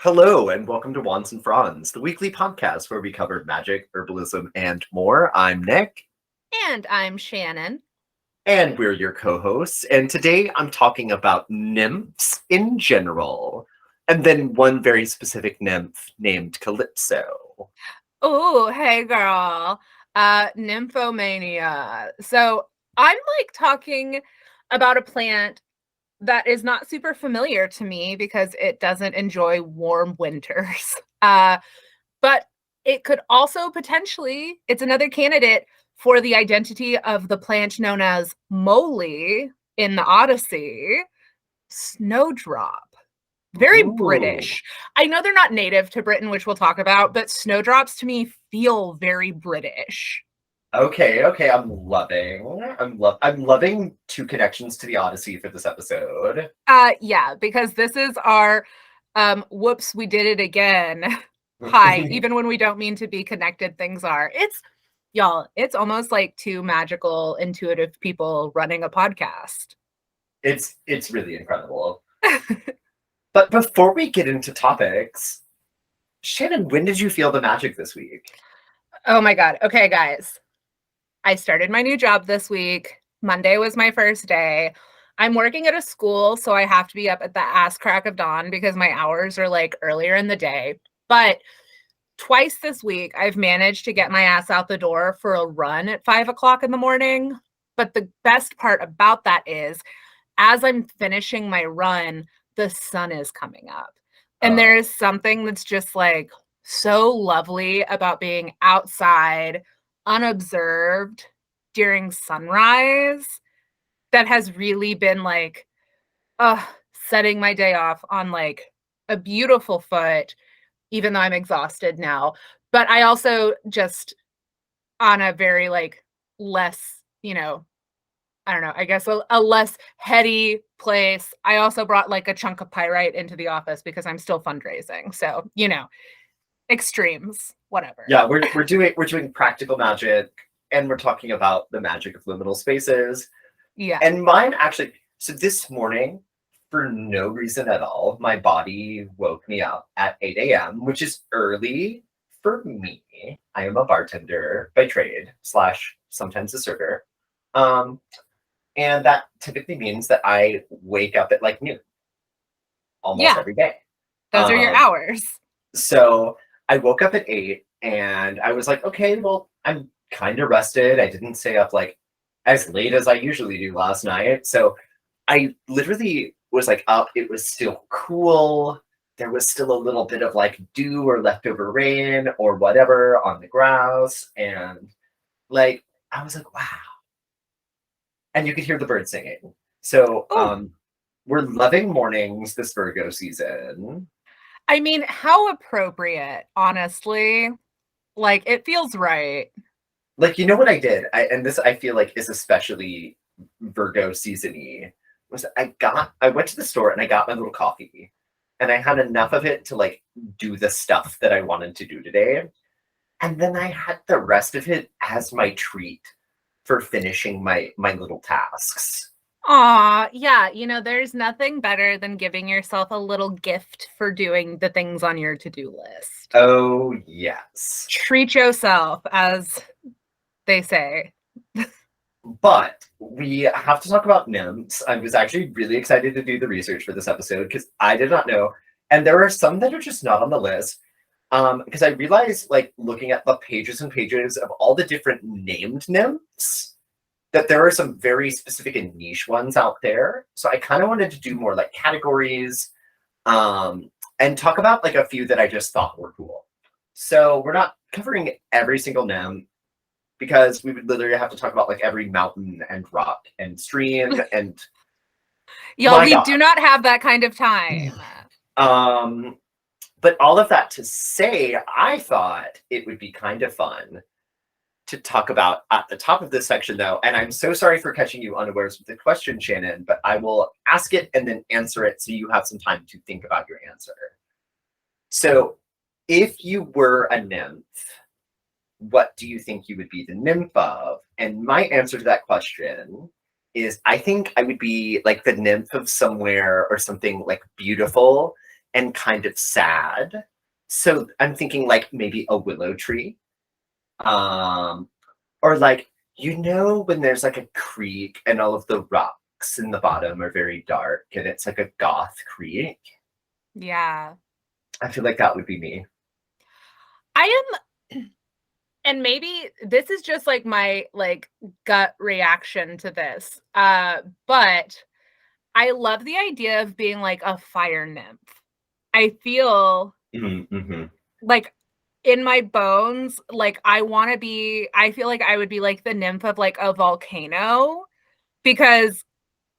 Hello, and welcome to Wands and Fronds, the weekly podcast where we cover magic, herbalism, and more. I'm Nick, And I'm Shannon. and we're your co hosts. And today I'm talking about nymphs in general, and then one very specific nymph named Calypso. Oh, hey girl. Nymphomania. So I'm talking about a plant that is not super familiar to me because it doesn't enjoy warm winters. But it could also potentially, it's another candidate for the identity of the plant known as Moly in the Odyssey, Snowdrop. Very Ooh. British. I know they're not native to Britain, which we'll talk about, but snowdrops to me feel very British. Okay, I'm loving two connections to the Odyssey for this episode. Yeah, because this is our whoops, we did it again. Hi, even when we don't mean to be connected, things are. It's almost like two magical, intuitive people running a podcast. It's really incredible. But before we get into topics, Shannon, when did you feel the magic this week? Oh my God. Okay, guys. I started my new job this week. Monday was my first day. I'm working at a school, so I have to be up at the ass crack of dawn because my hours are like earlier in the day. But twice this week, I've managed to get my ass out the door for a run at 5 o'clock in the morning. But the best part about that is, as I'm finishing my run, the sun is coming up. And there is something that's just like so lovely about being outside, unobserved during sunrise that has really been like setting my day off on like a beautiful foot, even though I'm exhausted now. But I also just on a very like less, I don't know, I guess a less heady place. I also brought like a chunk of pyrite into the office because I'm still fundraising. So, extremes, whatever. Yeah, we're doing practical magic, and we're talking about the magic of liminal spaces. Yeah. And mine actually, so this morning, for no reason at all, my body woke me up at 8 a.m., which is early for me. I am a bartender by trade, slash sometimes a server. Um, and that typically means that I wake up at like noon almost Yeah. every day. Those are your Um, hours. So I woke up at 8 and I was like, okay, well, I'm kind of rested. I didn't stay up like as late as I usually do last night. So I literally was like up. It was still cool. There was still a little bit of like dew or leftover rain or whatever on the grass. And like, I was like, wow. And you could hear the birds singing. So Oh, we're loving mornings this Virgo season. I mean, how appropriate, honestly. Like, it feels right. Like, you know what I did? And this I feel like is especially Virgo season-y, was I went to the store and I got my little coffee. And I had enough of it to like do the stuff that I wanted to do today. And then I had the rest of it as my treat for finishing my little tasks. Aw, yeah, there's nothing better than giving yourself a little gift for doing the things on your to-do list. Oh, yes. Treat yourself, as they say. But we have to talk about nymphs. I was actually really excited to do the research for this episode because I did not know. And there are some that are just not on the list. Because I realized, like, looking at the pages and pages of all the different named nymphs, that there are some very specific and niche ones out there. So I kind of wanted to do more like categories, and talk about like a few that I just thought were cool. So we're not covering every single nymph because we would literally have to talk about like every mountain and rock and stream and Y'all, my we God. do not have that kind of time. Um, but all of that to say, I thought it would be kind of fun to talk about at the top of this section, though. And I'm so sorry for catching you unawares with the question, Shannon, but I will ask it and then answer it so you have some time to think about your answer. So, if you were a nymph, what do you think you would be the nymph of? And my answer to that question is I think I would be like the nymph of somewhere or something like beautiful and kind of sad. So I'm thinking like maybe a willow tree. Um, or like, when there's like a creek and all of the rocks in the bottom are very dark and it's like a goth creek. Yeah. I feel like that would be me. I am, and maybe this is just like my like gut reaction to this. But I love the idea of being like a fire nymph. I feel Mm-hmm. like in my bones, like I feel like I would be like the nymph of like a volcano because,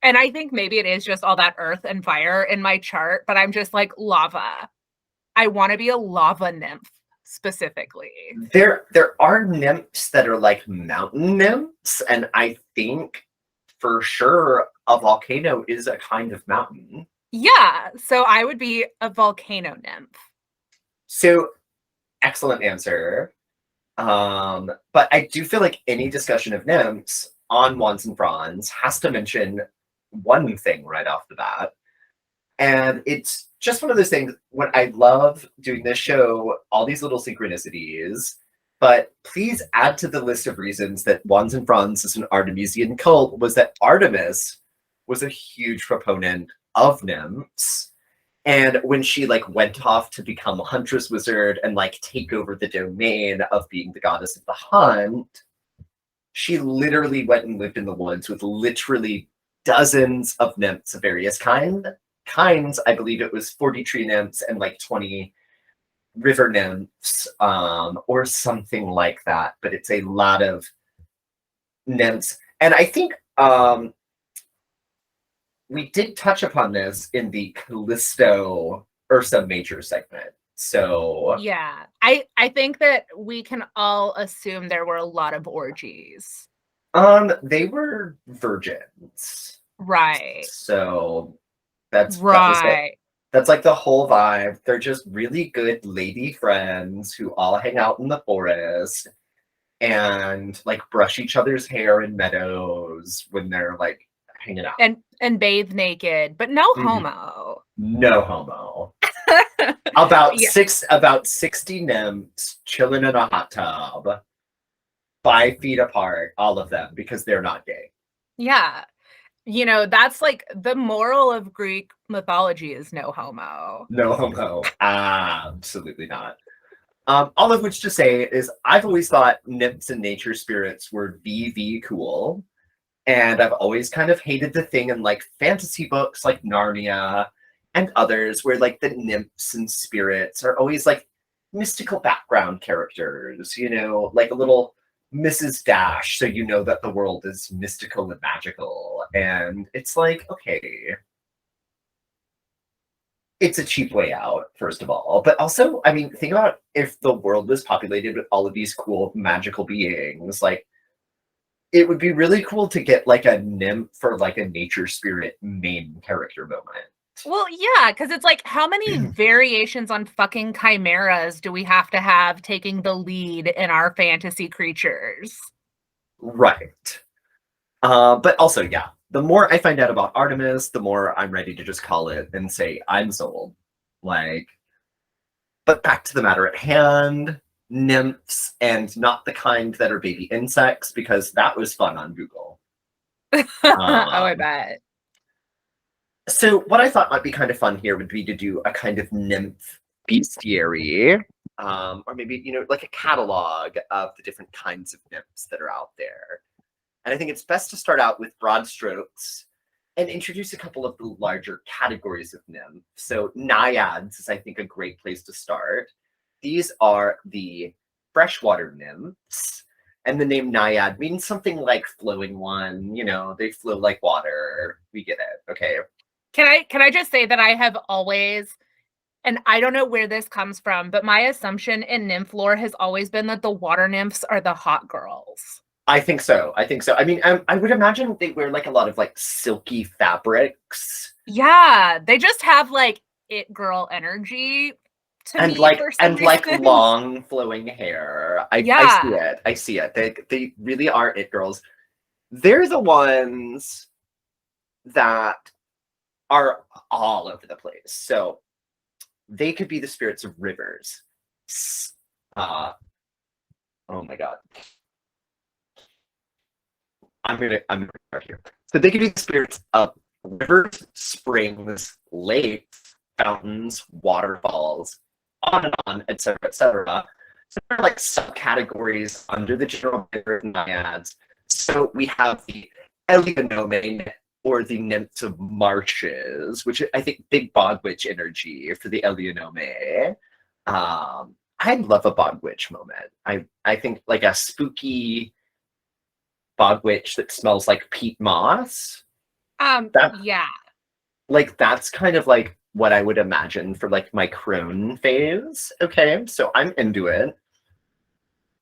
and I think maybe it is just all that earth and fire in my chart, but I'm just like lava. I want to be a lava nymph specifically. There are nymphs that are like mountain nymphs, and I think for sure a volcano is a kind of mountain. Yeah, so I would be a volcano nymph. So excellent answer. But I do feel like any discussion of nymphs on Wands and Fronds has to mention one thing right off the bat. And it's just one of those things when I love doing this show, all these little synchronicities. But please add to the list of reasons that Wands and Fronds is an Artemisian cult was that Artemis was a huge proponent of nymphs. And when she like went off to become a huntress wizard and like take over the domain of being the goddess of the hunt, she literally went and lived in the woods with literally dozens of nymphs of various kinds. I believe it was 40 tree nymphs and like 20 river nymphs, or something like that. But it's a lot of nymphs. And I think we did touch upon this in the Callisto Ursa Major segment. So Yeah. I think that we can all assume there were a lot of orgies. they were virgins. Right. So that was it. Right. That's like the whole vibe. They're just really good lady friends who all hang out in the forest and like brush each other's hair in meadows when they're like hanging out. And bathe naked, but no Mhm. homo. No homo. About Yeah. about 60 nymphs chilling in a hot tub, 5 feet apart, all of them, because they're not gay. Yeah. You know, that's like the moral of Greek mythology is no homo. No homo. Absolutely not. All of which to say is I've always thought nymphs and nature spirits were VV cool. And I've always kind of hated the thing in like fantasy books like Narnia and others where like the nymphs and spirits are always like mystical background characters, like a little Mrs. Dash, so you know that the world is mystical and magical. And it's like, okay, it's a cheap way out, first of all. But also, I mean, think about if the world was populated with all of these cool magical beings, like it would be really cool to get like a nymph for like a nature spirit main character moment. Well, yeah, because it's like, how many variations on fucking chimeras do we have to have taking the lead in our fantasy creatures? Right. But also, yeah, the more I find out about Artemis, the more I'm ready to just call it and say, I'm sold. Like, but back to the matter at hand, nymphs, and not the kind that are baby insects, because that was fun on Google. Oh, I bet. So what I thought might be kind of fun here would be to do a kind of nymph bestiary, or maybe, like a catalog of the different kinds of nymphs that are out there. And I think it's best to start out with broad strokes and introduce a couple of the larger categories of nymph. So naiads is, I think, a great place to start. These are the freshwater nymphs. And the name naiad means something like flowing one, they flow like water. We get it. Okay. Can I just say that I have always, and I don't know where this comes from, but my assumption in nymph lore has always been that the water nymphs are the hot girls. I think so. I mean, I would imagine they wear like a lot of like silky fabrics. Yeah, they just have like it girl energy to And me like for some like reason. long flowing hair. Yeah. I see it. They really are it girls. They're the ones that are all over the place. So they could be the spirits of rivers. Uh, oh my God. I'm gonna start here. So they could be the spirits of rivers, springs, lakes, fountains, waterfalls, on and on, etc., etc. So there are like subcategories under the general river naiads. So we have the Eleonome, or the nymphs of marshes, which I think big bog witch energy for the Eleonome. I love a bog witch moment. I think like a spooky bog witch that smells like peat moss. That Yeah. like that's kind of like what I would imagine for like my crone phase. Okay, so I'm into it.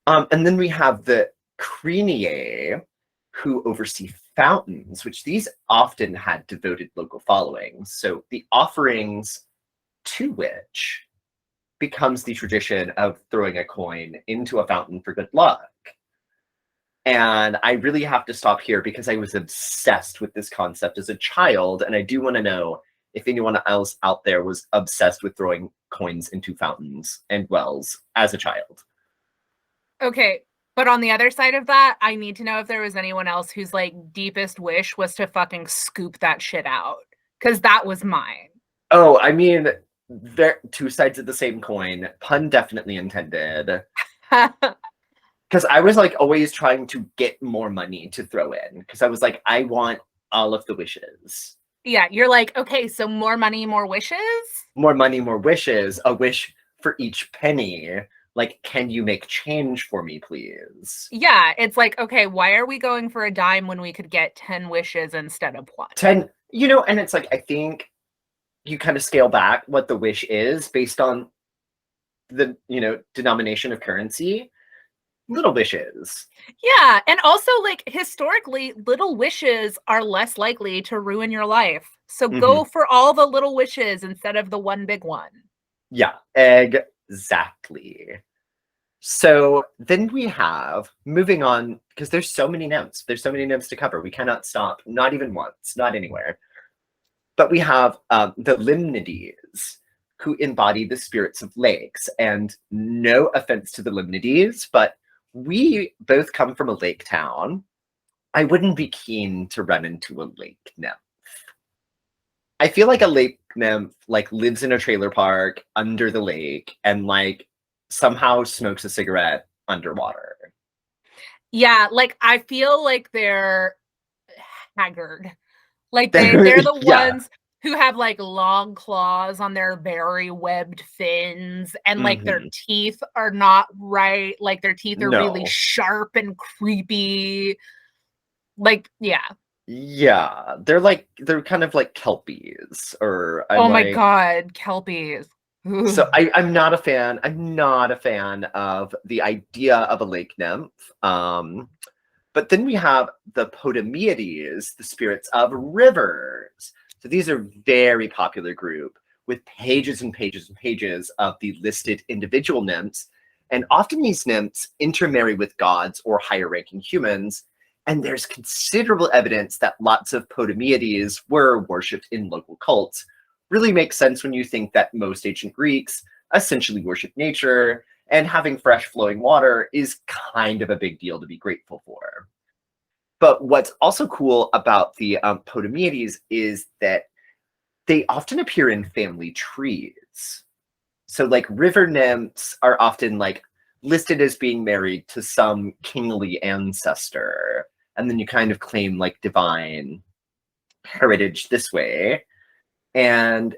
And then we have the Creniae, who oversee fountains, which these often had devoted local followings. So the offerings to which becomes the tradition of throwing a coin into a fountain for good luck. And I really have to stop here because I was obsessed with this concept as a child. And I do want to know if anyone else out there was obsessed with throwing coins into fountains and wells as a child. Okay. But on the other side of that, I need to know if there was anyone else whose like deepest wish was to fucking scoop that shit out. Because that was mine. Oh, I mean, they're two sides of the same coin. Pun definitely intended. Because I was like always trying to get more money to throw in. Because I was like, I want all of the wishes. Yeah, you're like, okay, so more money, more wishes? More money, more wishes. A wish for each penny. Like, can you make change for me, please? Yeah, it's like, okay, why are we going for a dime when we could get 10 wishes instead of one? 10, you know, and it's like, I think you kind of scale back what the wish is based on the, you know, denomination of currency. Little wishes. Yeah, and also like historically, little wishes are less likely to ruin your life. So go for all the little wishes instead of the one big one. Yeah, exactly. So then we have, moving on, because there's so many nymphs. There's so many nymphs to cover. We cannot stop, not even once, not anywhere. But we have the Limnides, who embody the spirits of lakes. And no offense to the Limnides, but we both come from a lake town. I wouldn't be keen to run into a lake nymph. I feel like a lake nymph like lives in a trailer park under the lake and like somehow smokes a cigarette underwater. Yeah, like I feel like they're haggard. Like they're the Yeah. ones who have like long claws on their very webbed fins and like their Mhm. teeth are not right. Like their teeth are really No. sharp and creepy. Like, yeah. Yeah. They're kind of like kelpies, or I'm Oh my like, God, Kelpies. so Ooh. I'm not a fan. I'm not a fan of the idea of a lake nymph. But then we have the Potameides, the spirits of rivers. So these are very popular group with pages and pages and pages of the listed individual nymphs. And often these nymphs intermarry with gods or higher ranking humans. And there's considerable evidence that lots of Potameides were worshipped in local cults. Really makes sense when you think that most ancient Greeks essentially worshiped nature, and having fresh flowing water is kind of a big deal to be grateful for. But what's also cool about the Potameides is that they often appear in family trees. So, like, river nymphs are often like listed as being married to some kingly ancestor, and then you kind of claim like divine heritage this way. And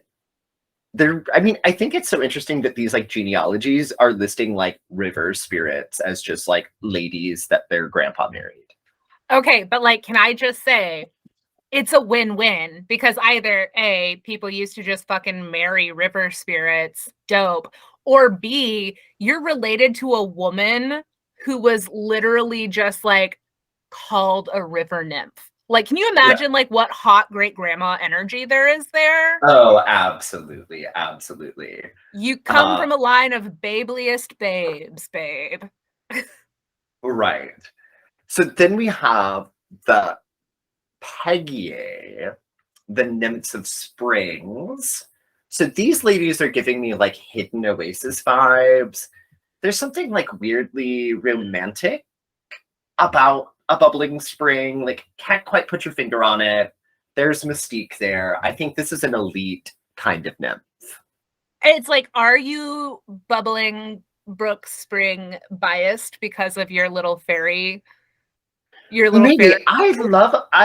I mean, I think it's so interesting that these like genealogies are listing like river spirits as just like ladies that their grandpa married. Okay, but like, can I just say it's a win-win because either A, people used to just fucking marry river spirits, dope, or B, you're related to a woman who was literally just like called a river nymph. Like, can you Yeah. imagine like what hot great grandma energy there is there? Oh, absolutely, absolutely. You come Uh, from a line of babeliest babes, babe. right. So then we have the Pegae, the nymphs of springs. So these ladies are giving me like hidden oasis vibes. There's something like weirdly romantic about a bubbling spring. Like, can't quite put your finger on it. There's mystique there. I think this is an elite kind of nymph. It's like, are you bubbling Brook Spring biased because of your little fairy? Your little Maybe. fairy. I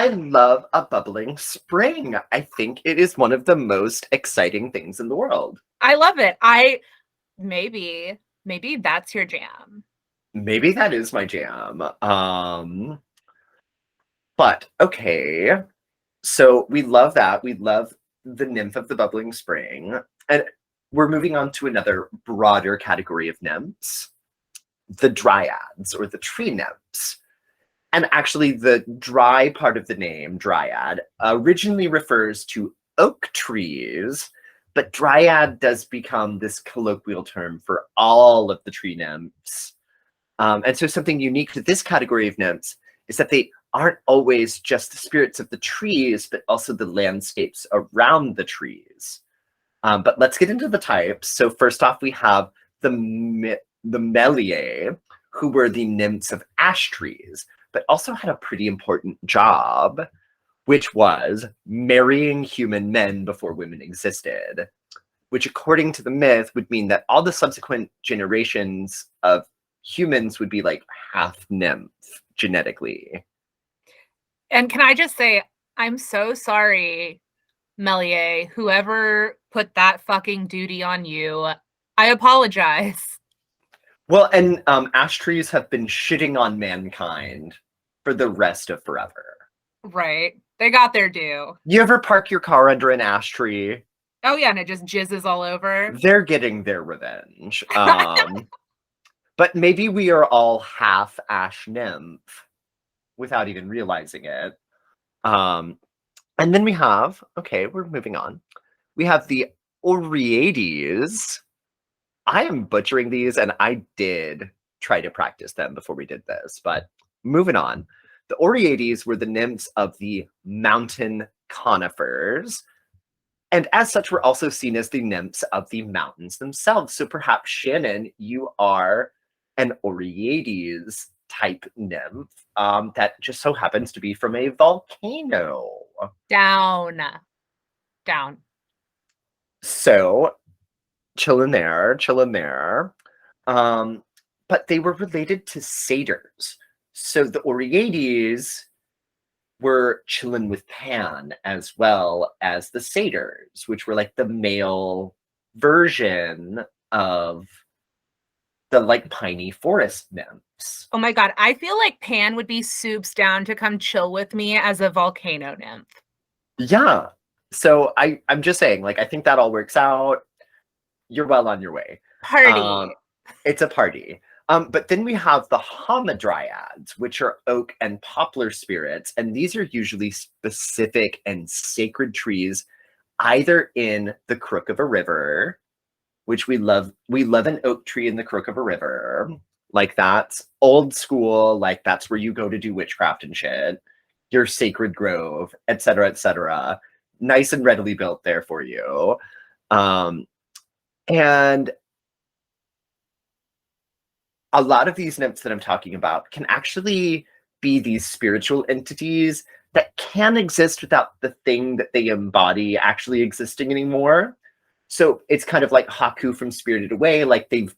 love a bubbling spring. I think it is one of the most exciting things in the world. I love it. Maybe that's your jam. Maybe that is my jam. But okay. So we love that. We love the nymph of the bubbling spring. And we're moving on to another broader category of nymphs, the dryads or the tree nymphs. And actually, the dry part of the name, dryad, originally refers to oak trees, but dryad does become this colloquial term for all of the tree nymphs. And so, something unique to this category of nymphs is that they aren't always just the spirits of the trees, but also the landscapes around the trees. But let's get into the types. So, first off, we have the Meliae, who were the nymphs of ash trees, but also had a pretty important job, which was marrying human men before women existed, which, according to the myth, would mean that all the subsequent generations of humans would be like half nymph genetically. And can I just say, I'm so sorry, Melier, whoever put that fucking duty on you. I apologize. Well, and ash trees have been shitting on mankind for the rest of forever. Right. They got their due. You ever park your car under an ash tree? Oh, yeah, and it just jizzes all over. They're getting their revenge. But maybe we are all half ash nymph without even realizing it. And then we have, okay, we're moving on. We have the Oreades. I am butchering these, and I did try to practice them before we did this, but moving on. The Oreades were the nymphs of the mountain conifers, and as such were also seen as the nymphs of the mountains themselves. So perhaps, Shannon, you are an Oreades type nymph that just so happens to be from a volcano. Down. So chilling there. But they were related to satyrs. So the Oreades were chilling with Pan as well as the satyrs, which were like the male version of the like piney forest nymphs. Oh my God. I feel like Pan would be soups down to come chill with me as a volcano nymph. Yeah. So I'm just saying, like, I think that all works out. You're well on your way. Party. It's a party. But then we have the hamadryads, which are oak and poplar spirits, and these are usually specific and sacred trees, either in the crook of a river, which we love. We love an oak tree in the crook of a river. Like, that's old school. Like, that's where you go to do witchcraft and shit. Your sacred grove, etc., etc. Nice and readily built there for you. And a lot of these nymphs that I'm talking about can actually be these spiritual entities that can exist without the thing that they embody actually existing anymore. So it's kind of like Haku from Spirited Away, like they've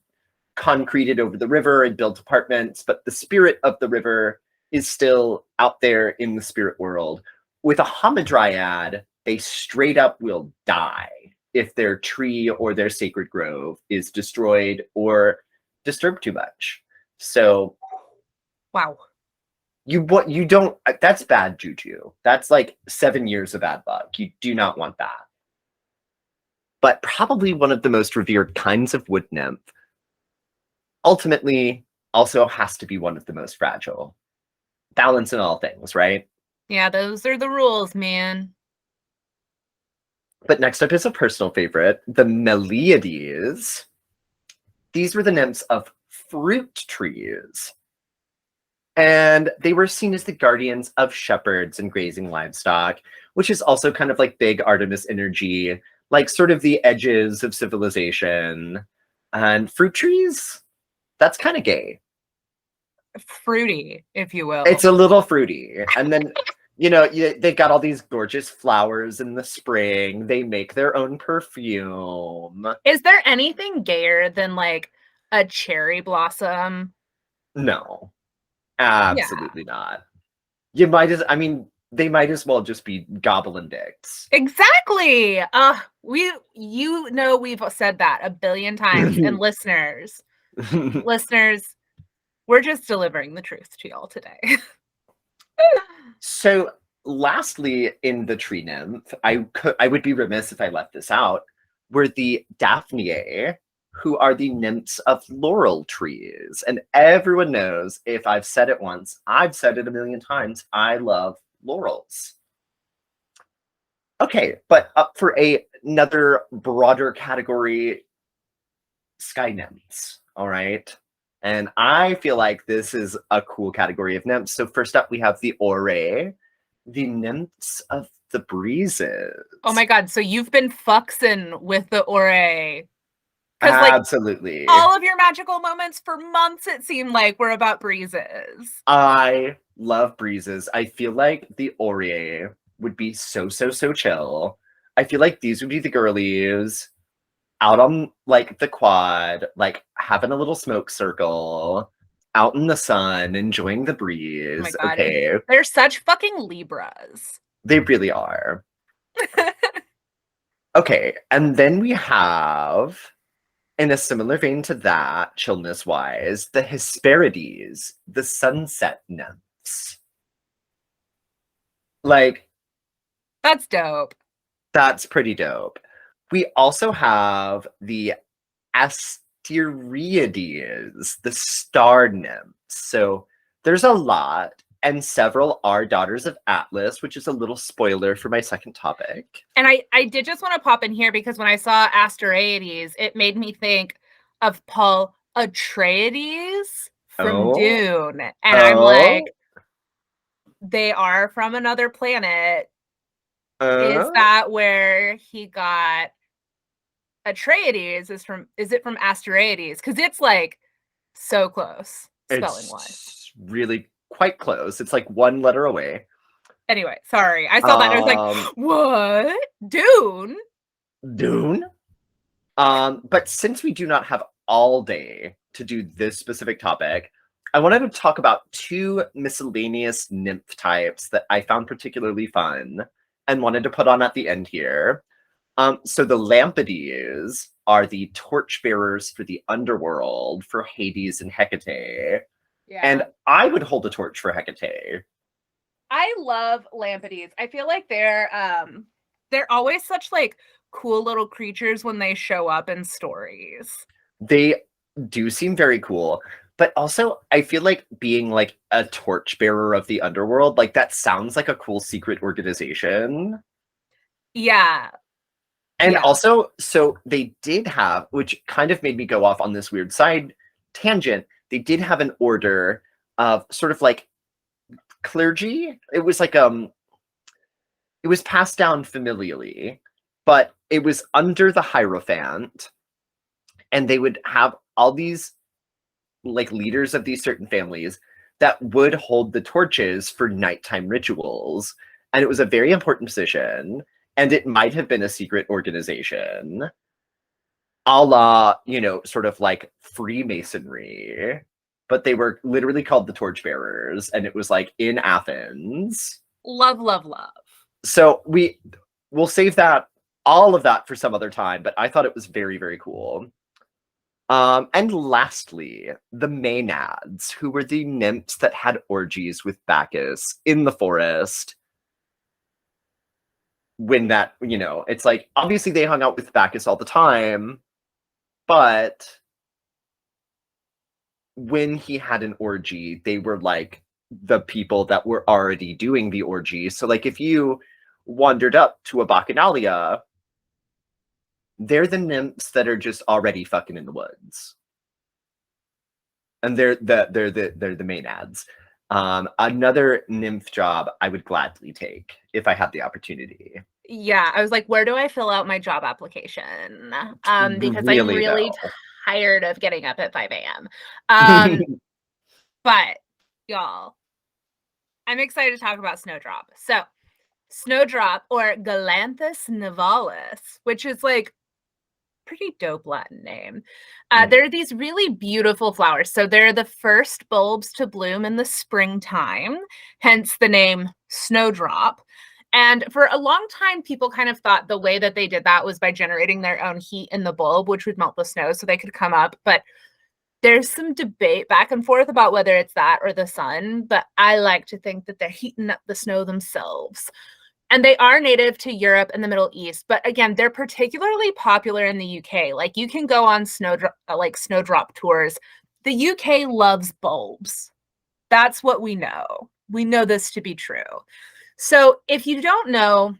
concreted over the river and built apartments, but the spirit of the river is still out there in the spirit world. With a hamadryad, they straight up will die if their tree or their sacred grove is destroyed or disturbed too much. So Wow. you don't, that's bad juju. That's like 7 years of bad luck. You do not want that. But probably one of the most revered kinds of wood nymph ultimately also has to be one of the most fragile. Balance in all things, right? Yeah, those are the rules, man. But next up is a personal favorite, the Meliades. These were the nymphs of fruit trees. And they were seen as the guardians of shepherds and grazing livestock, which is also kind of like big Artemis energy. like sort of the edges of civilization. And fruit trees, that's kind of gay. Fruity, if you will. It's a little fruity. And then, they've got all these gorgeous flowers in the spring. They make their own perfume. Is there anything gayer than like a cherry blossom? No, Yeah, absolutely not. They might as well just be goblin dicks. exactly. We've said that a billion times, and listeners, we're just delivering the truth to y'all today. So, lastly, in the tree nymph, I would be remiss if I left this out, were the Daphniae, who are the nymphs of laurel trees. And everyone knows, if I've said it once, I've said it a million times, I love laurels. Okay, but up for another broader category, sky nymphs, all right? And I feel like this is a cool category of nymphs. So first up, we have the Orae, the nymphs of the breezes. Oh my god, so you've been fuxing with the Orae. Because like Absolutely. all of your magical moments for months, it seemed like, were about breezes. I love breezes. I feel like the Orae would be so chill. I feel like these would be the girlies out on like the quad, like having a little smoke circle, out in the sun, enjoying the Oh my breeze. god. Okay. They're such fucking Libras. They really are. Okay, and then we have, in a similar vein to that, chillness-wise, the Hesperides, the sunset nymphs. Like, That's dope. that's pretty dope. We also have the Asteriades, the star nymphs. So there's a lot, and several are daughters of Atlas, which is a little spoiler for my second topic. And I did just want to pop in here because when I saw Asteriades, it made me think of Paul Atreides from Dune. And I'm like, they are from another planet. Is that where he got Atreides? Is it from Asteriades? Because it's like so close spelling wise. It's really quite close. It's like one letter away. Anyway, sorry. I saw that and I was like, what? Dune? But since we do not have all day to do this specific topic, I wanted to talk about two miscellaneous nymph types that I found particularly fun and wanted to put on at the end here. So the Lampides are the torchbearers for the underworld for Hades and Hecate. Yeah. And I would hold a torch for Hecate. I love Lampides. I feel like they're always such like cool little creatures when they show up in stories. They do seem very cool, but also I feel like being like a torchbearer of the underworld, like that sounds like a cool secret organization. Yeah. And also, so they did have, which kind of made me go off on this weird side tangent, they did have an order of sort of like clergy. It was like it was passed down familially, but it was under the Hierophant, and they would have all these like leaders of these certain families that would hold the torches for nighttime rituals. And it was a very important position, and it might have been a secret organization, a la, sort of like Freemasonry, but they were literally called the Torchbearers, and it was like in Athens. Love. So we'll save all of that for some other time, but I thought it was very, very cool. And lastly, the Maenads, who were the nymphs that had orgies with Bacchus in the forest. When that, it's like, obviously they hung out with Bacchus all the time, but when he had an orgy, they were like the people that were already doing the orgy. So like if you wandered up to a Bacchanalia, they're the nymphs that are just already fucking in the woods. And they're the Maenads. Another nymph job I would gladly take if I had the opportunity. Yeah, I was like, where do I fill out my job application? Because I'm Really really though. tired of getting up at 5 a.m. But y'all, I'm excited to talk about Snowdrop. So, Snowdrop, or Galanthus nivalis, which is like pretty dope Latin name. There are these really beautiful flowers. So they're the first bulbs to bloom in the springtime, hence the name Snowdrop. And for a long time, people kind of thought the way that they did that was by generating their own heat in the bulb, which would melt the snow so they could come up. But there's some debate back and forth about whether it's that or the sun. But I like to think that they're heating up the snow themselves. And they are native to Europe and the Middle East, but again, they're particularly popular in the UK. Like you can go on snowdrop tours. The UK loves bulbs. That's what we know. We know this to be true. So if you don't know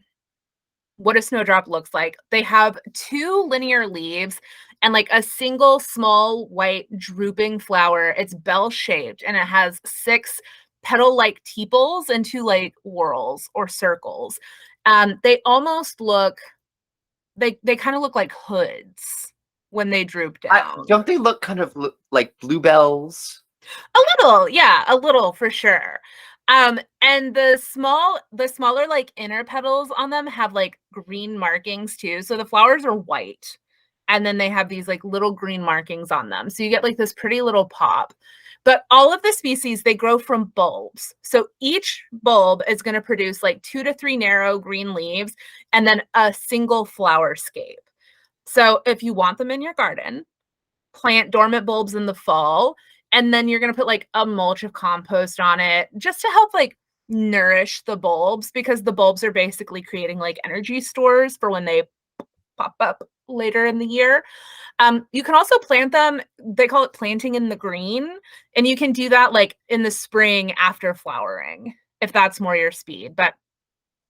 what a snowdrop looks like, they have two linear leaves and like a single small white drooping flower. It's bell-shaped and it has 6 petal-like tepals and 2 like whorls or circles. They almost look they kind of look like hoods when they droop down. Don't they look kind of like bluebells? A little, yeah, a little for sure. And the smaller like inner petals on them have like green markings too. So the flowers are white and then they have these like little green markings on them. So you get like this pretty little pop. But all of the species, they grow from bulbs. So each bulb is going to produce like 2 to 3 narrow green leaves and then a single flower scape. So if you want them in your garden, plant dormant bulbs in the fall, and then you're going to put like a mulch of compost on it just to help like nourish the bulbs, because the bulbs are basically creating like energy stores for when they pop up later in the year. You can also plant them, they call it planting in the green, and you can do that like in the spring after flowering if that's more your speed. But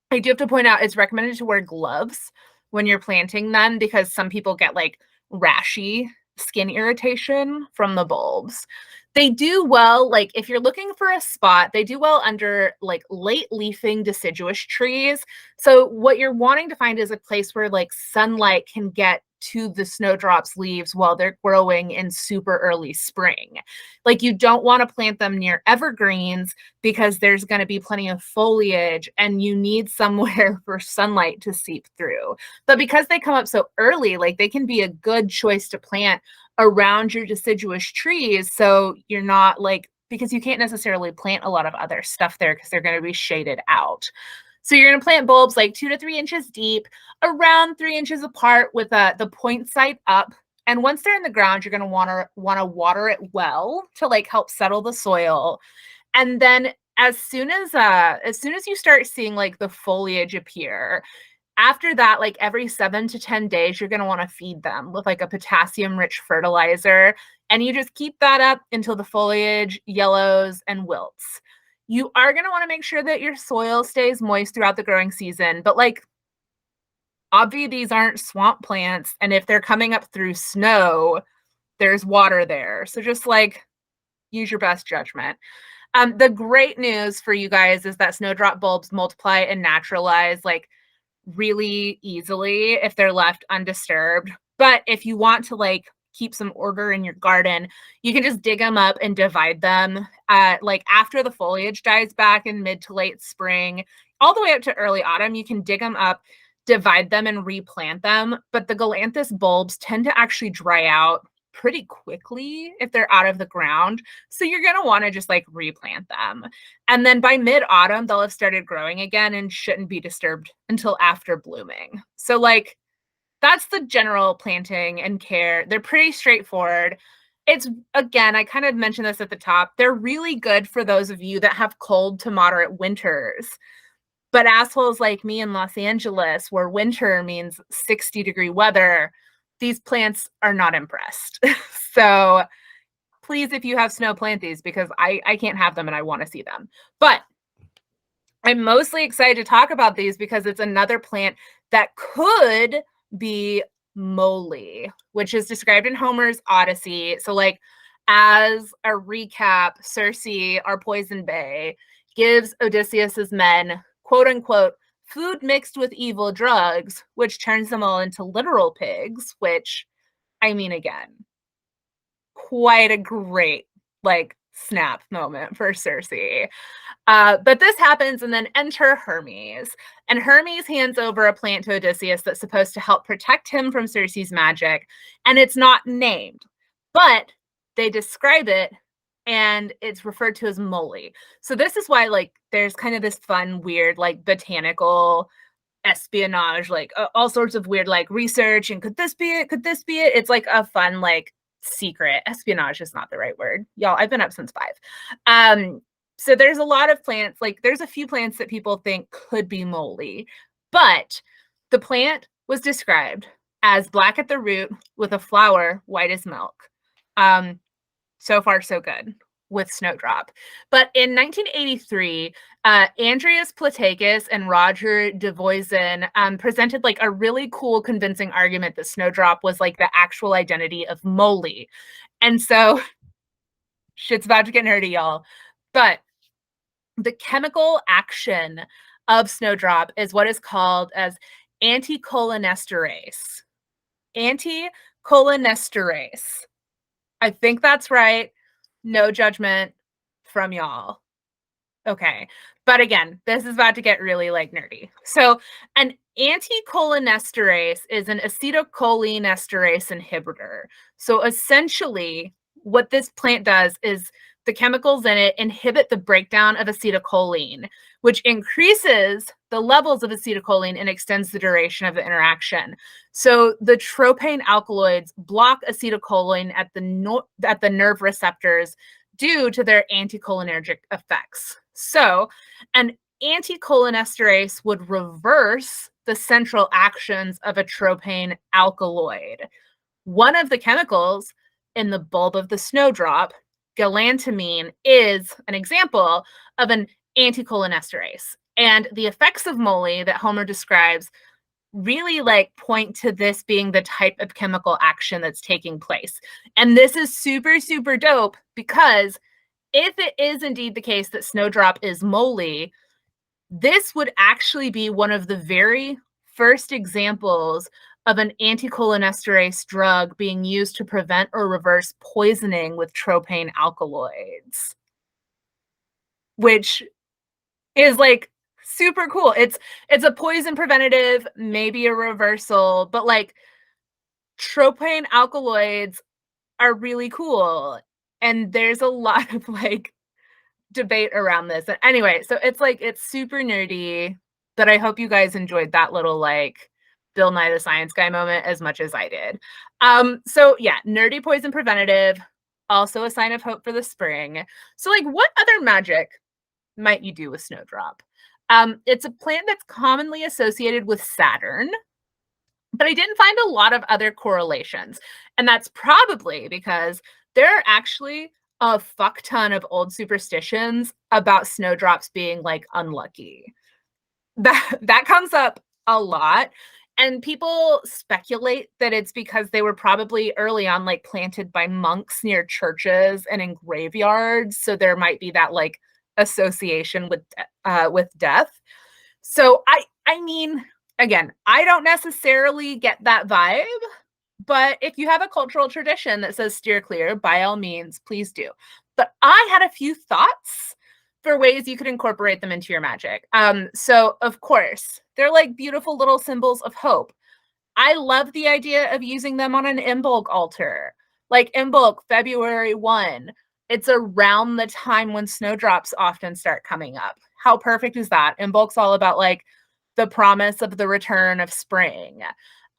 I do have to point out it's recommended to wear gloves when you're planting them because some people get like rashy skin irritation from the bulbs. They do well, like if you're looking for a spot, they do well under like late leafing deciduous trees. So what you're wanting to find is a place where like sunlight can get to the snowdrop's leaves while they're growing in super early spring. Like you don't want to plant them near evergreens because there's going to be plenty of foliage and you need somewhere for sunlight to seep through. But because they come up so early, like they can be a good choice to plant around your deciduous trees. So you're not like, because you can't necessarily plant a lot of other stuff there because they're going to be shaded out. So you're going to plant bulbs like 2 to 3 inches deep, around 3 inches apart with the point side up. And once they're in the ground, you're going to want to water it well to like help settle the soil. And then as soon as you start seeing like the foliage appear, after that, like every 7 to 10 days, you're going to want to feed them with like a potassium rich fertilizer. And you just keep that up until the foliage yellows and wilts. You are going to want to make sure that your soil stays moist throughout the growing season. But like, obviously, these aren't swamp plants. And if they're coming up through snow, there's water there. So just like use your best judgment. The great news for you guys is that snowdrop bulbs multiply and naturalize like really easily if they're left undisturbed. But if you want to like keep some order in your garden, you can just dig them up and divide them like after the foliage dies back in mid to late spring, all the way up to early autumn. You can dig them up, divide them, and replant them. But the Galanthus bulbs tend to actually dry out pretty quickly if they're out of the ground. So you're going to want to just like replant them. And then by mid-autumn, they'll have started growing again and shouldn't be disturbed until after blooming. So like that's the general planting and care. They're pretty straightforward. It's, again, I kind of mentioned this at the top. They're really good for those of you that have cold to moderate winters. But assholes like me in Los Angeles, where winter means 60-degree weather, these plants are not impressed. So please, if you have snow, plant these because I can't have them and I want to see them. But I'm mostly excited to talk about these because it's another plant that could be moly, which is described in Homer's Odyssey. So like as a recap, Circe, our poison bay, gives Odysseus's men, quote unquote, food mixed with evil drugs, which turns them all into literal pigs, which, I mean, again, quite a great, like, snap moment for Cersei. But this happens, and then enter Hermes. And Hermes hands over a plant to Odysseus that's supposed to help protect him from Cersei's magic. And it's not named, but they describe it, and it's referred to as moly. So this is why, like, there's kind of this fun, weird, like, botanical espionage, like all sorts of weird, like, research, and could this be it? Could this be it? It's like a fun, like, secret. Espionage is not the right word. Y'all, I've been up since 5. So there's a lot of plants, like there's a few plants that people think could be moly, but the plant was described as black at the root with a flower white as milk. So far, so good with Snowdrop. But in 1983, Andreas Platakis and Roger Devoisin presented like a really cool, convincing argument that Snowdrop was like the actual identity of moly. And so shit's about to get nerdy, y'all. But the chemical action of Snowdrop is what is called as anticholinesterase. Anticholinesterase. I think that's right. No judgment from y'all. Okay. But again, this is about to get really like nerdy. So an anticholinesterase is an acetylcholinesterase inhibitor. So essentially what this plant does is the chemicals in it inhibit the breakdown of acetylcholine, which increases the levels of acetylcholine and extends the duration of the interaction. So the tropane alkaloids block acetylcholine at the nerve receptors due to their anticholinergic effects. So an anticholinesterase would reverse the central actions of a tropane alkaloid. One of the chemicals in the bulb of the snowdrop, galantamine, is an example of an anticholinesterase. And the effects of moly that Homer describes really like point to this being the type of chemical action that's taking place. And this is super, super dope because if it is indeed the case that Snowdrop is moly, this would actually be one of the very first examples of an anticholinesterase drug being used to prevent or reverse poisoning with tropane alkaloids, which is like super cool. It's a poison preventative, maybe a reversal, but like tropane alkaloids are really cool. And there's a lot of like debate around this. And anyway, so it's like, it's super nerdy, but I hope you guys enjoyed that little like Bill Nye the Science Guy moment as much as I did. So yeah, nerdy poison preventative, also a sign of hope for the spring. So like what other magic might you do with Snowdrop? It's a plant that's commonly associated with Saturn, but I didn't find a lot of other correlations. And that's probably because there are actually a fuck ton of old superstitions about snowdrops being like unlucky. That comes up a lot. And people speculate that it's because they were probably early on like planted by monks near churches and in graveyards. So there might be that like association with death. So I mean, again, I don't necessarily get that vibe, but if you have a cultural tradition that says steer clear, by all means, please do. But I had a few thoughts for ways you could incorporate them into your magic. So of course, they're like beautiful little symbols of hope. I love the idea of using them on an Imbolc altar. Like Imbolc, February 1. It's around the time when snowdrops often start coming up. How perfect is that? Imbolc's all about like the promise of the return of spring.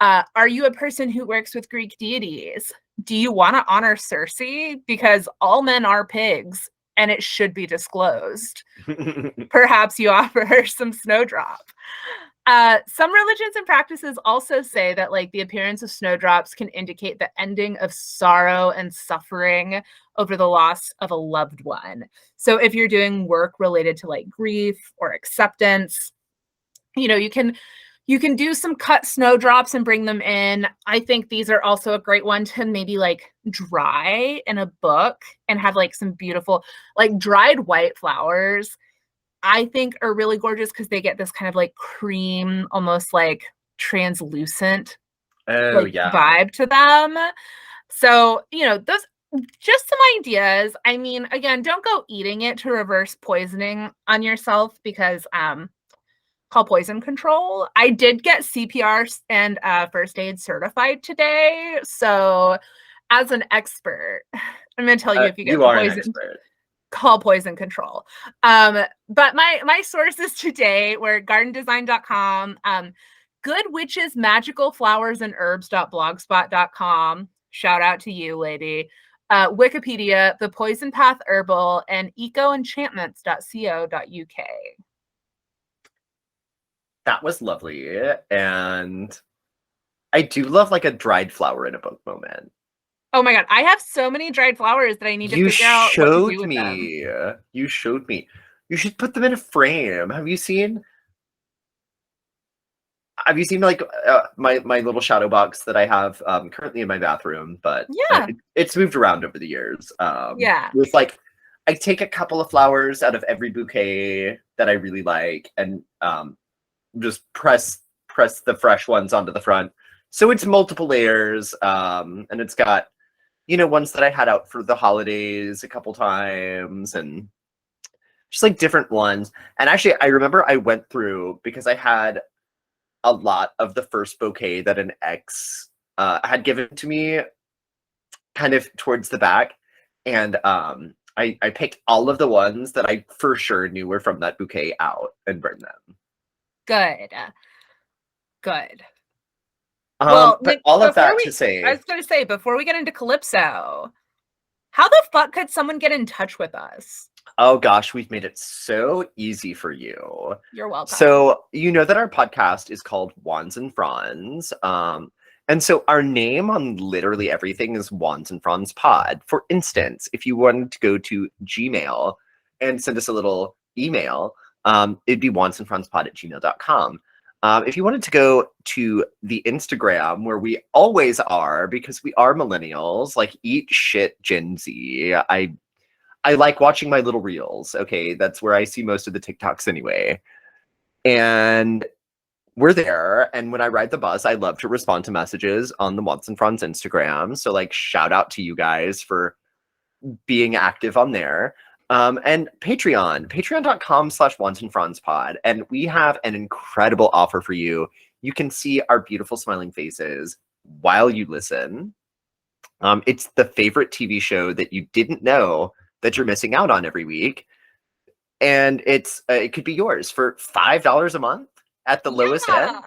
Are you a person who works with Greek deities? Do you want to honor Circe? Because all men are pigs and it should be disclosed. Perhaps you offer her some snowdrop. Some religions and practices also say that like the appearance of snowdrops can indicate the ending of sorrow and suffering over the loss of a loved one. So if you're doing work related to like grief or acceptance, you know, you can do some cut snowdrops and bring them in. I think these are also a great one to maybe like dry in a book and have like some beautiful, like dried white flowers I think are really gorgeous because they get this kind of like cream, almost like translucent Oh like yeah. vibe to them. So, those just some ideas. I mean, again, don't go eating it to reverse poisoning on yourself because call poison control. I did get CPR and first aid certified today. So, as an expert, I'm going to tell you if you get You are an poisoned, expert. call poison control. But my sources today were gardendesign.com, Good Witches, Magical Flowers and Herbs.blogspot.com. Shout out to you, lady. Wikipedia, The Poison Path Herbal, and ecoenchantments.co.uk. That was lovely. And I do love like a dried flower in a book moment. Oh my God. I have so many dried flowers that I need to figure out what to do with them. You showed me. You should put them in a frame. Have you seen like my little shadow box that I have currently in my bathroom, but Yeah. it's moved around over the years. Yeah. With like I take a couple of flowers out of every bouquet that I really like and just press the fresh ones onto the front. So it's multiple layers, and it's got ones that I had out for the holidays a couple times and just like different ones. And actually, I remember I went through because I had a lot of the first bouquet that an ex had given to me kind of towards the back. And I picked all of the ones that I for sure knew were from that bouquet out and burned them. Good. But Nick, all of that to I say, was going to say, before we get into Calypso, how the fuck could someone get in touch with us? oh gosh, we've made it so easy for you. You're welcome. So you know that our podcast is called Wands and Fronds. And so our name on literally everything is Wands and Fronds Pod. For instance, if you wanted to go to Gmail and send us a little email, it'd be wandsandfrondspod@gmail.com. If you wanted to go to the Instagram, where we always are, because we are millennials, like eat shit Gen Z. I like watching my little reels. Okay, that's where I see most of the TikToks anyway. And we're there. And when I ride the bus, I love to respond to messages on the Wands and Fronds Instagram. So like shout out to you guys for being active on there. And patreon.com/wandsandfrondspod. And we have an incredible offer for you. You can see our beautiful smiling faces while you listen. It's the favorite TV show that you didn't know that you're missing out on every week. And it could be yours for $5 a month at the lowest end.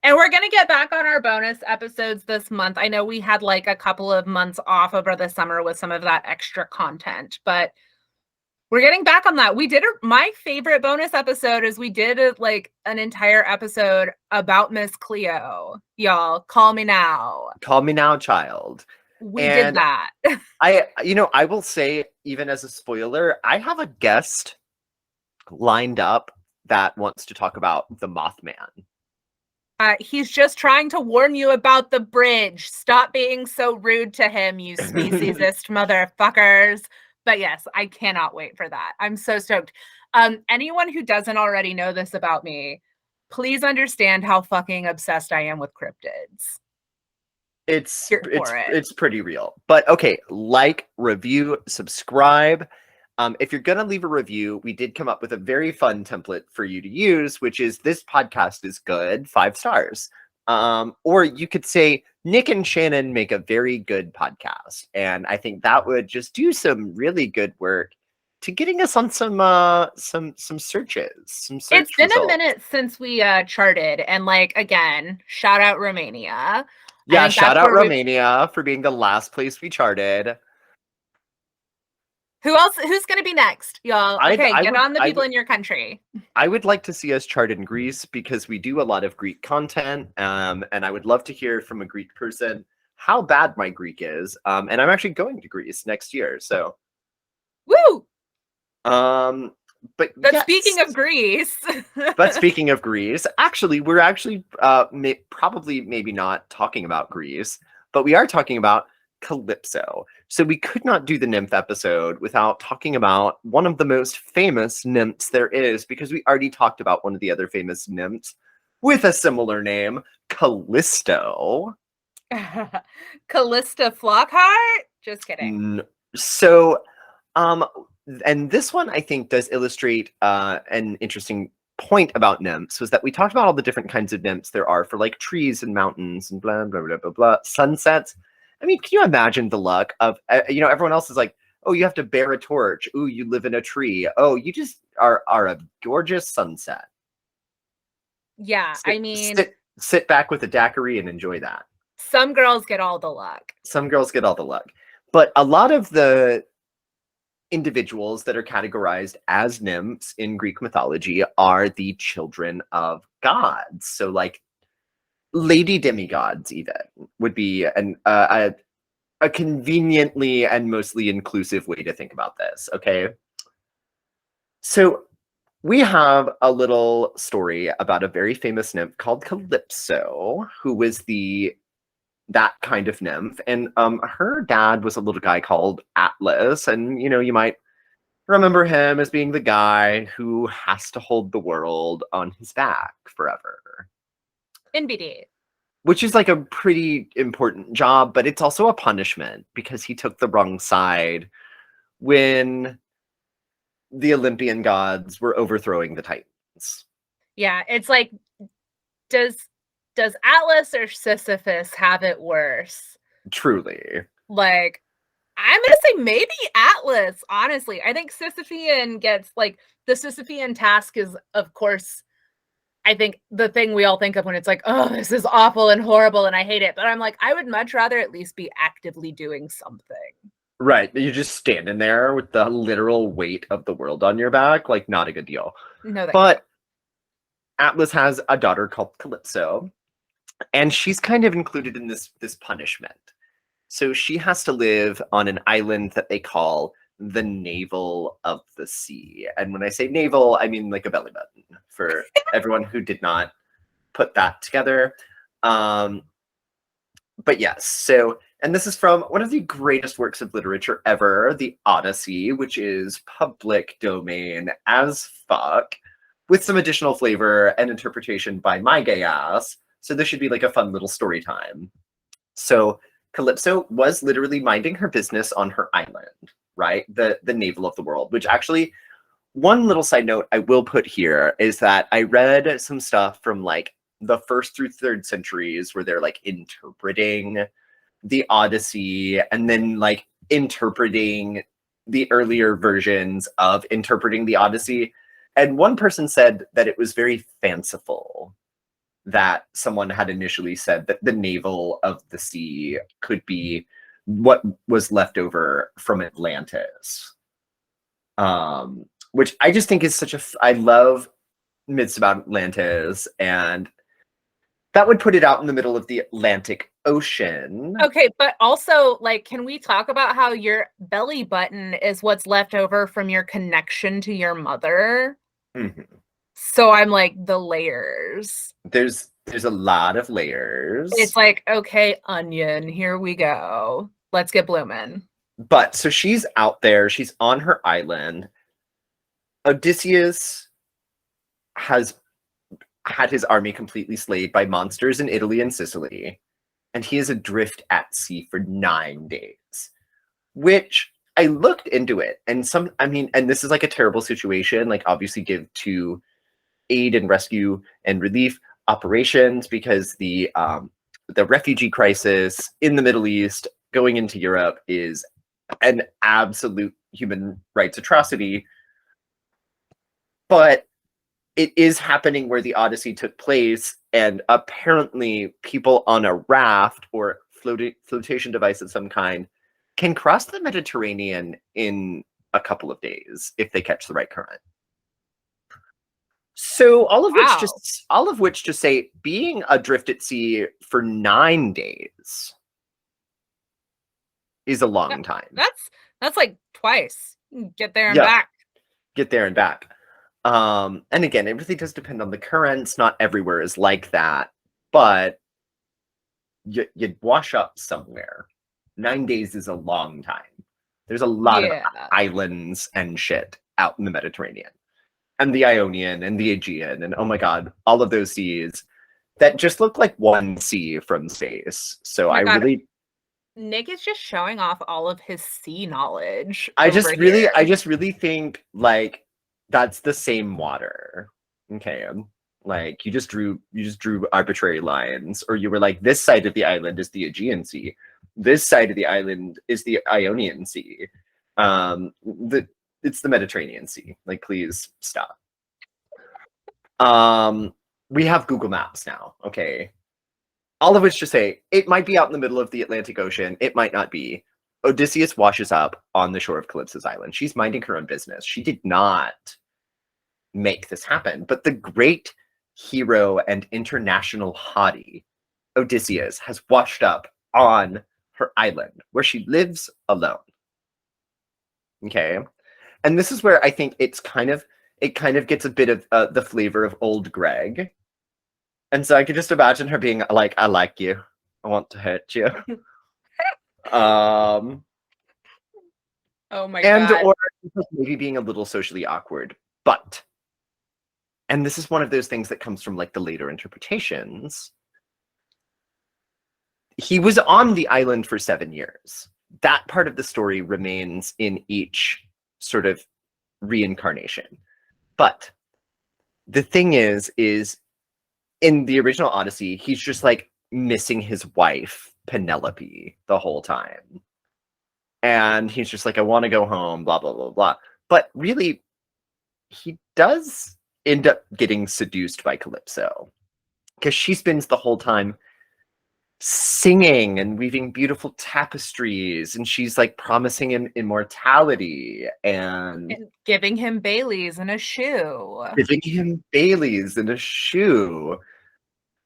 And we're going to get back on our bonus episodes this month. I know we had like a couple of months off over the summer with some of that extra content, but we're getting back on that. My favorite bonus episode is we did like an entire episode about Miss Cleo. Y'all, call me now. Call me now, child. We did that. I will say, even as a spoiler, I have a guest lined up that wants to talk about the Mothman. He's just trying to warn you about the bridge. Stop being so rude to him, you speciesist motherfuckers. But yes, I cannot wait for that. I'm so stoked. Anyone who doesn't already know this about me, please understand how fucking obsessed I am with cryptids. It's pretty real. But okay, like, review, subscribe. If you're gonna leave a review, we did come up with a very fun template for you to use, which is this podcast is good, 5 stars. Or you could say Nick and Shannon make a very good podcast, and I think that would just do some really good work to getting us on some searches. It's been a minute since we charted, and like again, shout out Romania. Yeah, shout out Romania for being the last place we charted. Who's going to be next, y'all? Okay, get on the people in your country. I would like to see us chart in Greece because we do a lot of Greek content. And I would love to hear from a Greek person how bad my Greek is. And I'm actually going to Greece next year. So. Woo! But yes. Speaking of Greece. But speaking of Greece, actually, we're probably maybe not talking about Greece, but we are talking about Calypso. So we could not do the nymph episode without talking about one of the most famous nymphs there is, because we already talked about one of the other famous nymphs with a similar name, Callisto. Callista Flockhart? Just kidding. So, and this one I think does illustrate an interesting point about nymphs, was that we talked about all the different kinds of nymphs there are for like trees and mountains and blah blah blah blah blah, sunsets. I mean, can you imagine the luck of everyone else is like, oh, you have to bear a torch. Ooh, you live in a tree. Oh, you just are a gorgeous sunset. Yeah, I mean, sit back with a daiquiri and enjoy that. some girls get all the luck. Some girls get all the luck, but a lot of the individuals that are categorized as nymphs in Greek mythology are the children of gods. So, like, lady demigods even would be a conveniently and mostly inclusive way to think about this. Okay, so we have a little story about a very famous nymph called Calypso, who was that kind of nymph, and her dad was a little guy called Atlas, and you might remember him as being the guy who has to hold the world on his back forever. NBD. Which is like a pretty important job, but it's also a punishment because he took the wrong side when the Olympian gods were overthrowing the Titans. Yeah, it's like, does Atlas or Sisyphus have it worse? Truly. Like, I'm gonna say maybe Atlas, honestly. I think Sisyphean gets, like, the Sisyphean task is, of course, I think the thing we all think of when it's like, oh, this is awful and horrible and I hate it. But I'm like, I would much rather at least be actively doing something. Right. You're just standing there with the literal weight of the world on your back. Like, not a good deal. No, but Atlas has a daughter called Calypso, and she's kind of included in this punishment. So she has to live on an island that they call the navel of the sea. And when I say navel, I mean like a belly button for everyone who did not put that together. But yes, so, and this is from one of the greatest works of literature ever, the Odyssey, which is public domain as fuck, with some additional flavor and interpretation by my gay ass. So this should be like a fun little story time. So Calypso was literally minding her business on her island, right? The navel of the world, which actually, one little side note I will put here is that I read some stuff from like the 1st through 3rd centuries where they're like interpreting the Odyssey and then like interpreting the earlier versions of interpreting the Odyssey. And one person said that it was very fanciful that someone had initially said that the navel of the sea could be what was left over from Atlantis. Which I just think is I love myths about Atlantis, and that would put it out in the middle of the Atlantic Ocean. Okay, but also, like, can we talk about how your belly button is what's left over from your connection to your mother? Mm-hmm. So I'm like, the layers. There's a lot of layers. It's like, okay, onion, here we go. Let's get blooming. But so she's out there, she's on her island. Odysseus has had his army completely slayed by monsters in Italy and Sicily, and he is adrift at sea for 9 days, which I looked into it, and and this is like a terrible situation, like obviously give to aid and rescue and relief operations, because the refugee crisis in the Middle East going into Europe is an absolute human rights atrocity. But it is happening where the Odyssey took place, and apparently people on a raft or flotation device of some kind can cross the Mediterranean in a couple of days if they catch the right current. So all of which just say being adrift at sea for 9 days is a long time. That's like twice. Get there and back. Get there and back. And again, it really does depend on the currents. Not everywhere is like that, but you'd wash up somewhere. 9 days is a long time. There's a lot of Yeah. islands and shit out in the Mediterranean and the Ionian and the Aegean and oh my god, all of those seas that just look like one sea from space. So Oh my I God. really Nick is just showing off all of his sea knowledge I over just here. really think like that's the same water. Okay. Like you just drew arbitrary lines, or you were like, this side of the island is the Aegean Sea. This side of the island is the Ionian Sea. It's the Mediterranean Sea. Like, please stop. We have Google Maps now, okay. All of which to say, it might be out in the middle of the Atlantic Ocean. It might not be. Odysseus washes up on the shore of Calypso's island. She's minding her own business. She did not make this happen. But the great hero and international hottie, Odysseus, has washed up on her island where she lives alone. Okay. And this is where I think it kind of gets a bit of the flavor of old Greg. And so I could just imagine her being like, I like you. I want to hurt you. Oh my And God. or maybe being a little socially awkward. But, and this is one of those things that comes from like the later interpretations, he was on the island for 7 years. That part of the story remains in each sort of reincarnation. But the thing is in the original Odyssey, he's just like missing his wife, Penelope, the whole time. And he's just like, I want to go home, blah, blah, blah, blah. But really, he does end up getting seduced by Calypso because she spends the whole time singing and weaving beautiful tapestries, and she's like promising him immortality and giving him Baileys in a shoe. giving him Baileys in a shoe.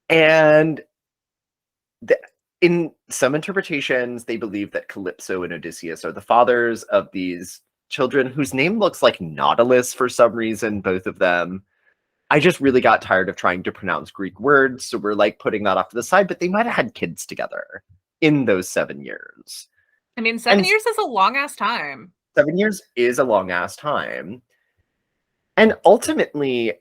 And in some interpretations, they believe that Calypso and Odysseus are the fathers of these children whose name looks like Nautilus for some reason, both of them. I just really got tired of trying to pronounce Greek words, so we're like putting that off to the side, but they might have had kids together in those 7 years. I mean, 7 years is a long ass time. 7 years is a long ass time. And ultimately,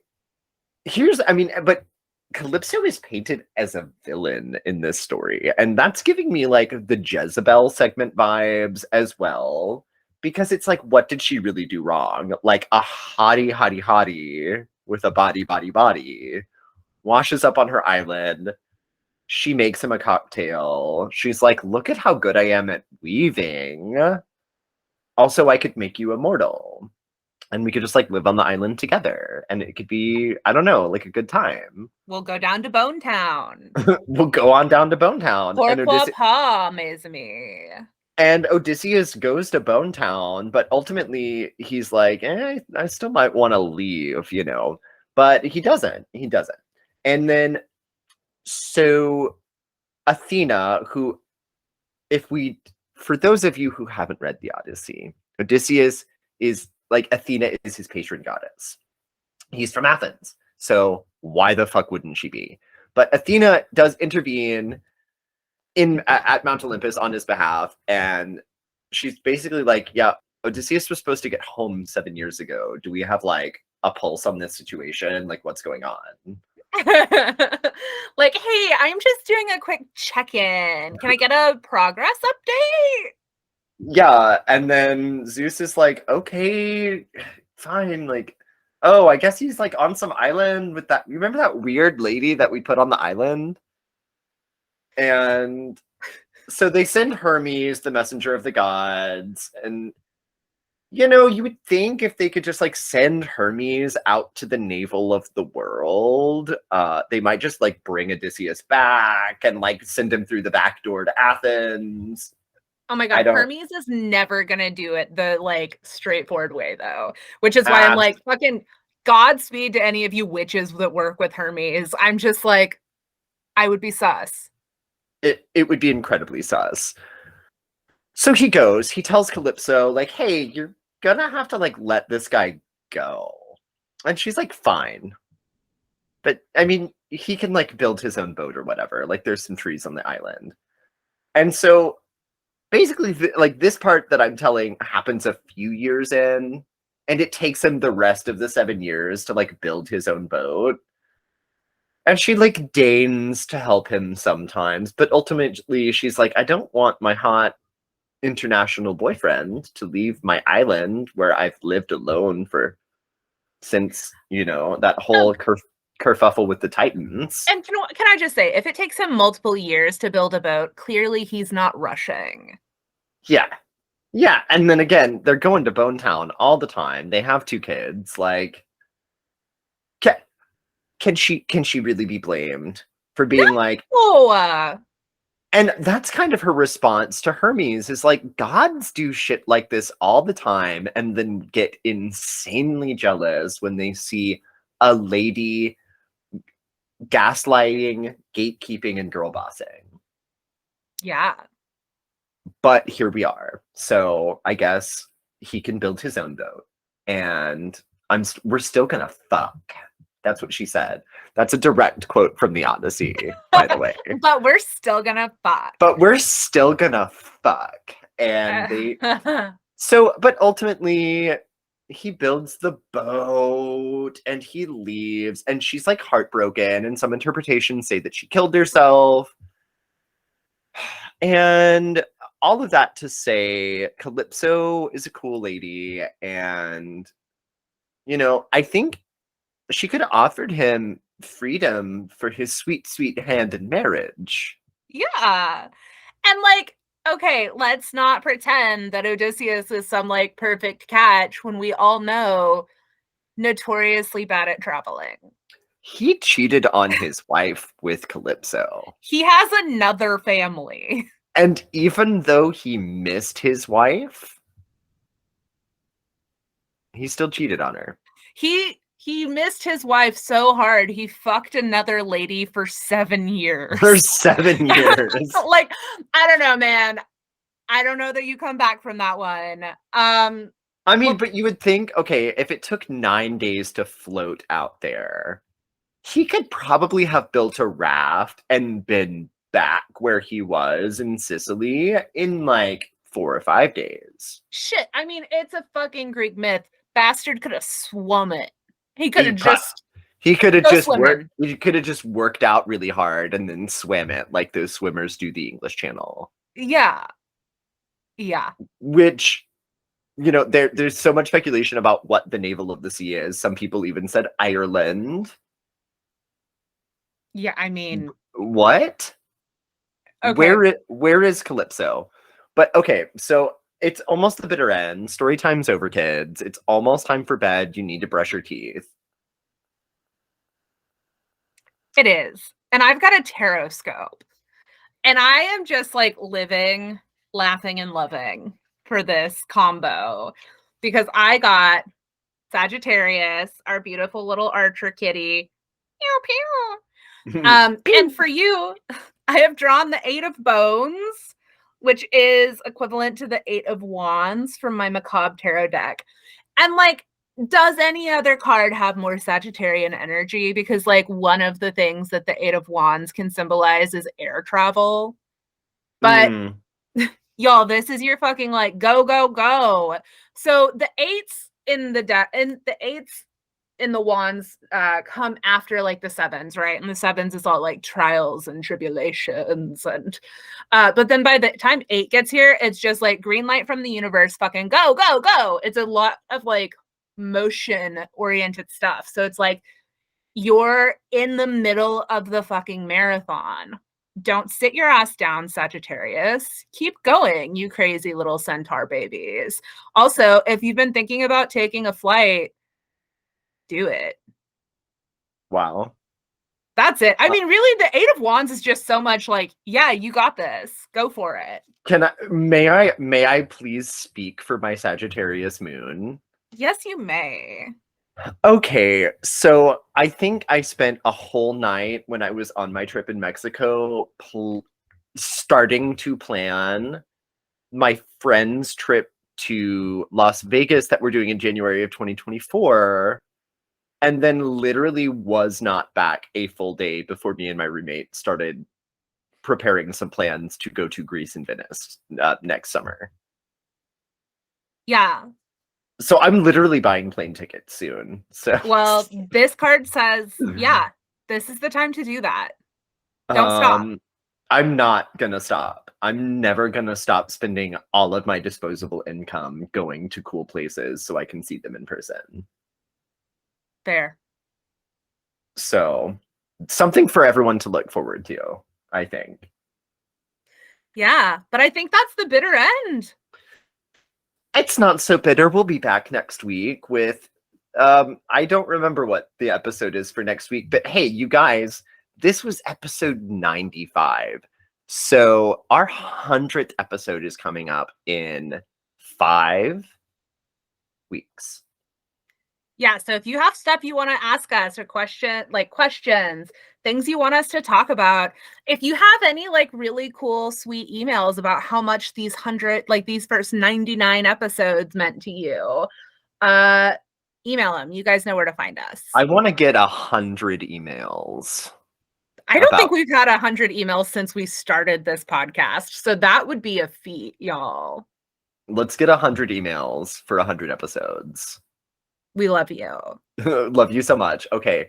but Calypso is painted as a villain in this story, and that's giving me like the Jezebel segment vibes as well, because it's like, what did she really do wrong? Like a hottie with a body washes up on her island. She makes him a cocktail. She's like, look at how good I am at weaving. Also, I could make you immortal. And we could just like live on the island together. And it could be, I don't know, like a good time. We'll go down to Bone Town. We'll go on down to Bone Town. And Odysseus goes to Bone Town, but ultimately he's like, I still might want to leave, you know. But he doesn't. And then, so Athena, who, for those of you who haven't read the Odyssey, Odysseus is like, Athena is his patron goddess. He's from Athens, so why the fuck wouldn't she be? But Athena does intervene at Mount Olympus on his behalf, and she's basically like, yeah, Odysseus was supposed to get home 7 years ago. Do we have like a pulse on this situation? Like, what's going on? Like, hey, I'm just doing a quick check-in. Can I get a progress update? Yeah, and then Zeus is like, okay, fine, like, oh, I guess he's like on some island with that. You remember that weird lady that we put on the island? And so they send Hermes, the messenger of the gods, and you know, you would think if they could just like send Hermes out to the navel of the world, they might just like bring Odysseus back and like send him through the back door to Athens. Oh my God, Hermes is never gonna do it the like straightforward way though, which is why I'm like, fucking Godspeed to any of you witches that work with Hermes. I'm just like, I would be sus. It would be incredibly sus. So he tells Calypso, like, hey, you're gonna have to like let this guy go. And she's like, fine. But I mean, he can like build his own boat or whatever. Like, there's some trees on the island. And so basically, like, this part that I'm telling happens a few years in, and it takes him the rest of the 7 years to, like, build his own boat. And she, like, deigns to help him sometimes, but ultimately she's like, I don't want my hot international boyfriend to leave my island where I've lived alone for since, that whole kerfuffle with the Titans. And can I just say, if it takes him multiple years to build a boat, clearly he's not rushing. Yeah. Yeah. And then again, they're going to Bone Town all the time. They have 2 kids. Like, can she really be blamed for being like, Oh, and that's kind of her response to Hermes is like, gods do shit like this all the time and then get insanely jealous when they see a lady gaslighting, gatekeeping, and girl bossing. yeah. But here we are. So I guess he can build his own boat. And we're still gonna fuck. That's what she said. That's a direct quote from the Odyssey, by the way. But we're still gonna fuck. But we're still gonna fuck. And but ultimately, he builds the boat and he leaves, and she's like heartbroken. And some interpretations say that she killed herself. And all of that to say, Calypso is a cool lady. And, I think she could have offered him freedom for his sweet, sweet hand in marriage. Yeah. And like, okay, let's not pretend that Odysseus is some like perfect catch when we all know notoriously bad at traveling. He cheated on his wife with Calypso. He has another family. And even though he missed his wife, he still cheated on her. He missed his wife so hard, he fucked another lady for 7 years. For 7 years. Like, I don't know, man. I don't know that you come back from that one. I mean, but you would think, okay, if it took 9 days to float out there, he could probably have built a raft and been back where he was in Sicily in like 4 or 5 days. Shit, I mean, it's a fucking Greek myth. Bastard could have swum it. He could have just worked out really hard and then swam it like those swimmers do the English Channel. Yeah. Which, there's so much speculation about what the navel of the sea is. Some people even said Ireland. Yeah, I mean, what? Okay. Where is Calypso? But okay, so it's almost the bitter end. Story time's over, kids. It's almost time for bed. You need to brush your teeth. It is. And I've got a tarot scope. And I am just like living, laughing, and loving for this combo because I got Sagittarius, our beautiful little archer kitty. Pew, pew. And for you, I have drawn the 8 of Bones, which is equivalent to the 8 of Wands from my Macabre Tarot deck. And like, does any other card have more Sagittarian energy? Because like one of the things that the 8 of Wands can symbolize is air travel. But y'all, this is your fucking like go, go, go. So the 8s in the deck and the 8s in the Wands come after like the 7s, right? And the 7s is all like trials and tribulations. And but then by the time 8 gets here, it's just like green light from the universe, fucking go, go, go. It's a lot of like motion oriented stuff. So it's like you're in the middle of the fucking marathon. Don't sit your ass down, Sagittarius. Keep going, you crazy little centaur babies. Also, if you've been thinking about taking a flight, do it. Wow. That's it. I mean, really, the 8 of Wands is just so much like, yeah, you got this. Go for it. May I please speak for my Sagittarius moon? Yes, you may. Okay, so I think I spent a whole night when I was on my trip in Mexico starting to plan my friend's trip to Las Vegas that we're doing in January of 2024, and then literally was not back a full day before me and my roommate started preparing some plans to go to Greece and Venice next summer. Yeah. So I'm literally buying plane tickets soon. So Well, this card says, yeah, this is the time to do that. Don't stop. I'm not gonna stop. I'm never gonna stop spending all of my disposable income going to cool places so I can see them in person. Fair. So something for everyone to look forward to, I think. Yeah, but I think that's the bitter end. It's not so bitter. We'll be back next week with I don't remember what the episode is for next week, but hey, you guys, this was episode 95. So our 100th episode is coming up in 5 weeks. Yeah, so if you have stuff you want to ask us or questions, things you want us to talk about, if you have any like really cool, sweet emails about how much these first 99 episodes meant to you, email them. You guys know where to find us. I want to get 100 emails. I don't think we've had 100 emails since we started this podcast, so that would be a feat, y'all. Let's get 100 emails for 100 episodes. We love you. Love you so much. Okay.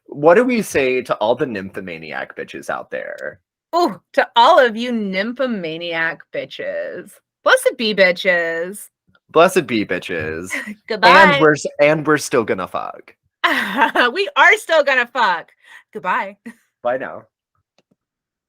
What do we say to all the nymphomaniac bitches out there? Oh, to all of you nymphomaniac bitches. Blessed be bitches. Blessed be bitches. Goodbye. And we're still gonna fuck. We are still gonna fuck. Goodbye. Bye now.